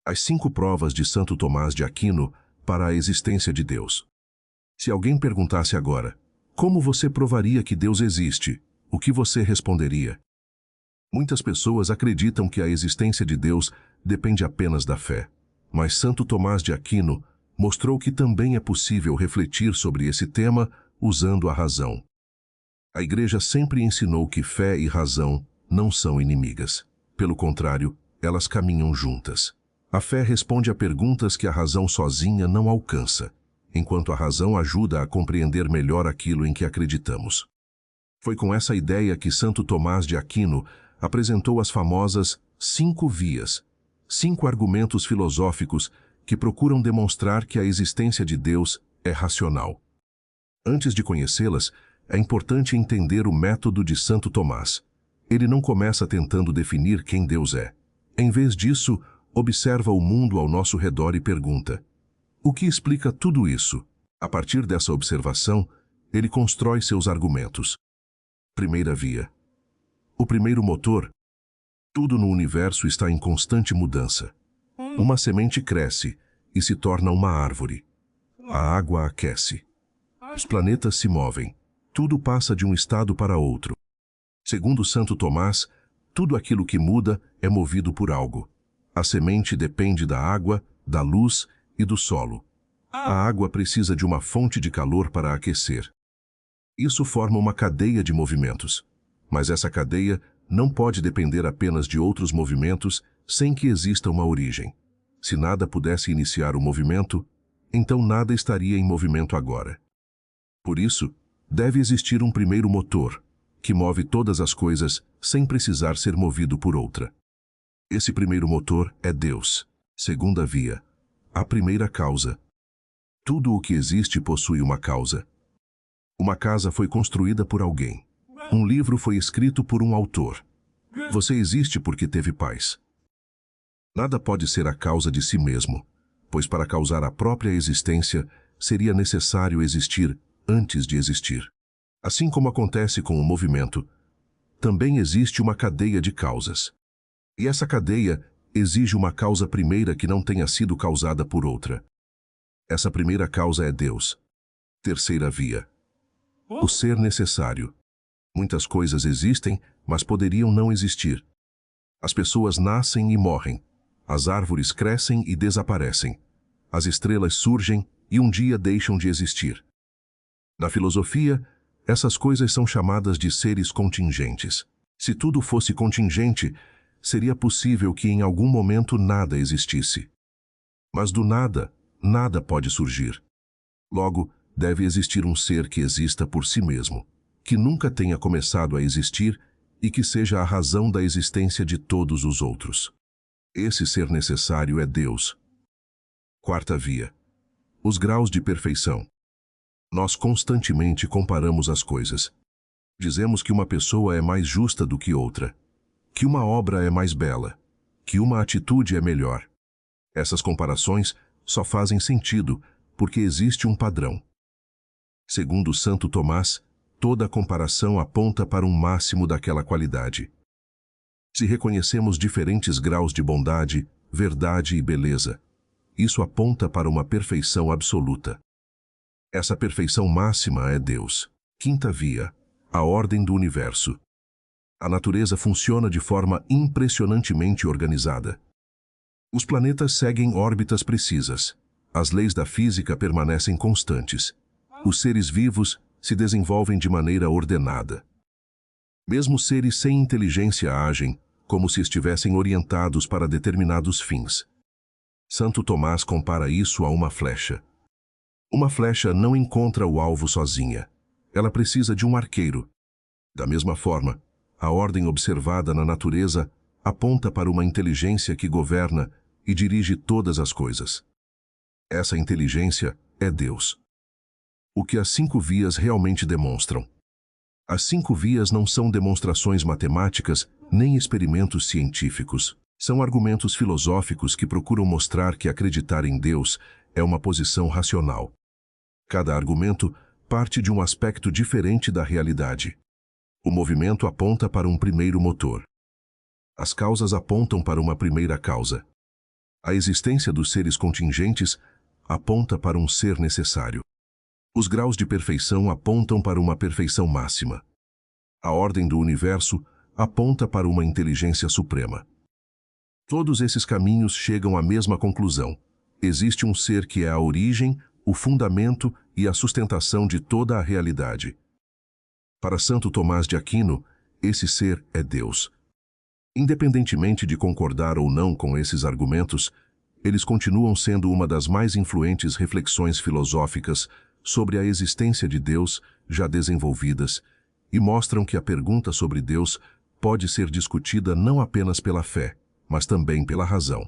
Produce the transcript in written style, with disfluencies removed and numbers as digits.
As 5 provas de Santo Tomás de Aquino para a existência de Deus. Se alguém perguntasse agora, como você provaria que Deus existe? O que você responderia? Muitas pessoas acreditam que a existência de Deus depende apenas da fé. Mas Santo Tomás de Aquino mostrou que também é possível refletir sobre esse tema usando a razão. A Igreja sempre ensinou que fé e razão não são inimigas. Pelo contrário, elas caminham juntas. A fé responde a perguntas que a razão sozinha não alcança, enquanto a razão ajuda a compreender melhor aquilo em que acreditamos. Foi com essa ideia que Santo Tomás de Aquino apresentou as famosas 5 vias, 5 argumentos filosóficos que procuram demonstrar que a existência de Deus é racional. Antes de conhecê-las, é importante entender o método de Santo Tomás. Ele não começa tentando definir quem Deus é. Em vez disso, observa o mundo ao nosso redor e pergunta: o que explica tudo isso? A partir dessa observação, ele constrói seus argumentos. Primeira via. O primeiro motor. Tudo no universo está em constante mudança. Uma semente cresce e se torna uma árvore. A água aquece. Os planetas se movem. Tudo passa de um estado para outro. Segundo Santo Tomás, tudo aquilo que muda é movido por algo. A semente depende da água, da luz e do solo. A água precisa de uma fonte de calor para aquecer. Isso forma uma cadeia de movimentos. Mas essa cadeia não pode depender apenas de outros movimentos sem que exista uma origem. Se nada pudesse iniciar o movimento, então nada estaria em movimento agora. Por isso, deve existir um primeiro motor, que move todas as coisas sem precisar ser movido por outra. Esse primeiro motor é Deus. Segunda via. A primeira causa. Tudo o que existe possui uma causa. Uma casa foi construída por alguém. Um livro foi escrito por um autor. Você existe porque teve pais. Nada pode ser a causa de si mesmo, pois para causar a própria existência, seria necessário existir antes de existir. Assim como acontece com o movimento, também existe uma cadeia de causas. E essa cadeia exige uma causa primeira que não tenha sido causada por outra. Essa primeira causa é Deus. Terceira via. O ser necessário. Muitas coisas existem, mas poderiam não existir. As pessoas nascem e morrem. As árvores crescem e desaparecem. As estrelas surgem e um dia deixam de existir. Na filosofia, essas coisas são chamadas de seres contingentes. Se tudo fosse contingente, seria possível que em algum momento nada existisse. Mas do nada, nada pode surgir. Logo, deve existir um ser que exista por si mesmo, que nunca tenha começado a existir e que seja a razão da existência de todos os outros. Esse ser necessário é Deus. Quarta via. Os graus de perfeição. Nós constantemente comparamos as coisas. Dizemos que uma pessoa é mais justa do que outra, que uma obra é mais bela, que uma atitude é melhor. Essas comparações só fazem sentido porque existe um padrão. Segundo Santo Tomás, toda comparação aponta para um máximo daquela qualidade. Se reconhecemos diferentes graus de bondade, verdade e beleza, isso aponta para uma perfeição absoluta. Essa perfeição máxima é Deus. Quinta via. A ordem do universo. A natureza funciona de forma impressionantemente organizada. Os planetas seguem órbitas precisas. As leis da física permanecem constantes. Os seres vivos se desenvolvem de maneira ordenada. Mesmo seres sem inteligência agem como se estivessem orientados para determinados fins. Santo Tomás compara isso a uma flecha. Uma flecha não encontra o alvo sozinha. Ela precisa de um arqueiro. Da mesma forma, a ordem observada na natureza aponta para uma inteligência que governa e dirige todas as coisas. Essa inteligência é Deus. O que as 5 vias realmente demonstram? As 5 vias não são demonstrações matemáticas nem experimentos científicos. São argumentos filosóficos que procuram mostrar que acreditar em Deus é uma posição racional. Cada argumento parte de um aspecto diferente da realidade. O movimento aponta para um primeiro motor. As causas apontam para uma primeira causa. A existência dos seres contingentes aponta para um ser necessário. Os graus de perfeição apontam para uma perfeição máxima. A ordem do universo aponta para uma inteligência suprema. Todos esses caminhos chegam à mesma conclusão. Existe um ser que é a origem, o fundamento e a sustentação de toda a realidade. Para Santo Tomás de Aquino, esse ser é Deus. Independentemente de concordar ou não com esses argumentos, eles continuam sendo uma das mais influentes reflexões filosóficas sobre a existência de Deus já desenvolvidas e mostram que a pergunta sobre Deus pode ser discutida não apenas pela fé, mas também pela razão.